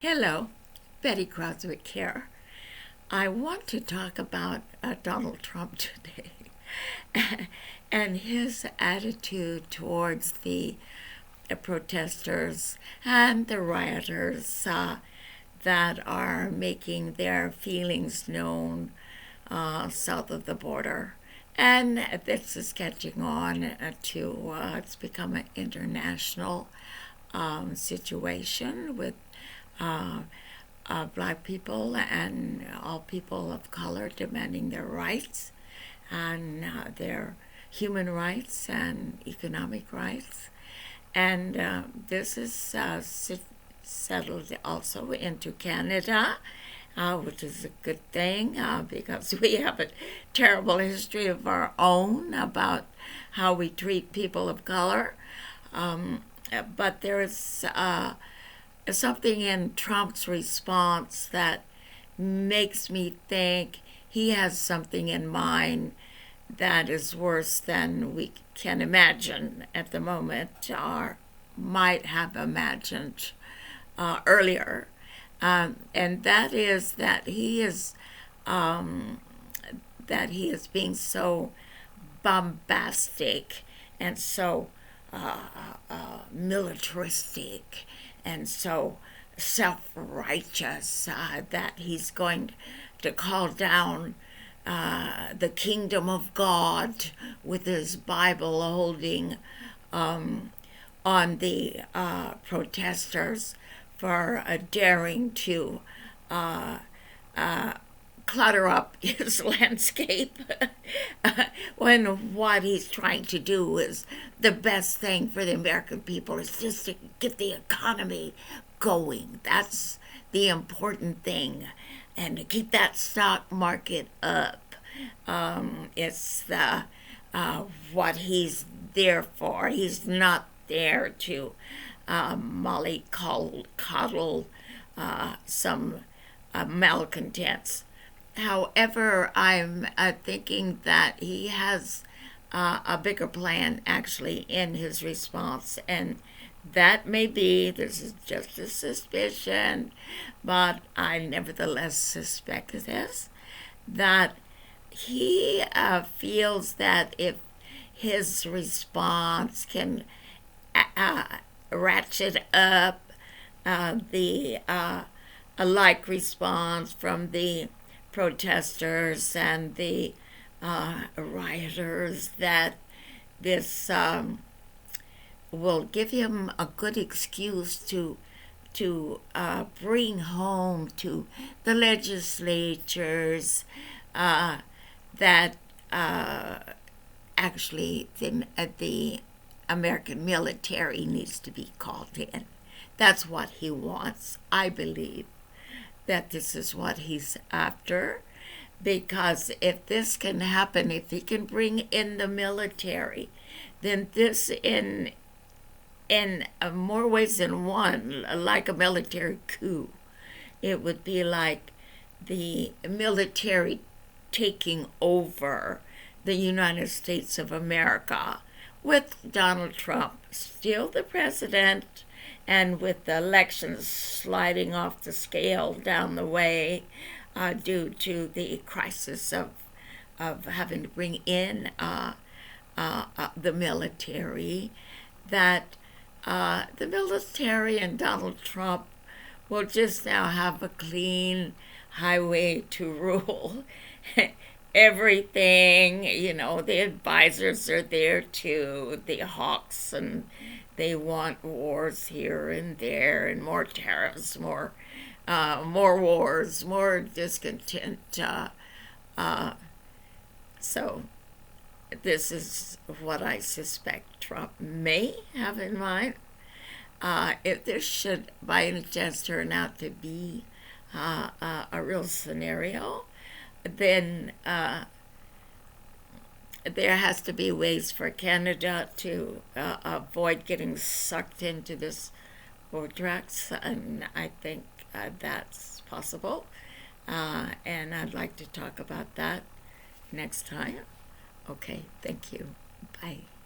Hello, Betty Croswick here. I want to talk about Donald Trump today and his attitude towards the protesters and the rioters that are making their feelings known south of the border. And this is catching on it's become an international situation with uh, black people and all people of color demanding their rights and their human rights and economic rights. And this is settled also into Canada, which is a good thing because we have a terrible history of our own about how we treat people of color. But there is something in Trump's response that makes me think he has something in mind that is worse than we can imagine at the moment or might have imagined earlier. And that is um, that he is being so bombastic and so militaristic and so self righteous that he's going to call down the kingdom of God with his Bible holding on the protesters for daring to uh, uh, clutter up his landscape when what he's trying to do is the best thing for the American people is just to get the economy going. That's the important thing, and to keep that stock market up. It's what he's there for. He's not there to coddle some malcontents. However, I'm thinking that he has a bigger plan actually in his response, and that may be, this is just a suspicion, but I nevertheless suspect this, that he feels that if his response can uh, ratchet up the a like response from the protesters and the rioters, that this will give him a good excuse to bring home to the legislatures that actually the American military needs to be called in. That's what he wants, I believe that this is what he's after. Because if this can happen, if he can bring in the military, then this in more ways than one, like a military coup, it would be like the military taking over the United States of America with Donald Trump still the president and with the elections sliding off the scale down the way due to the crisis of having to bring in the military, that the military and Donald Trump will just now have a clean highway to rule. Everything, the advisors are there too, the hawks, and they want wars here and there, and more tariffs, more wars, more discontent. So this is what I suspect Trump may have in mind. If this should by any chance turn out to be a real scenario, then there has to be ways for Canada to avoid getting sucked into this vortex, and I think that's possible. And I'd like to talk about that next time. Okay, thank you. Bye.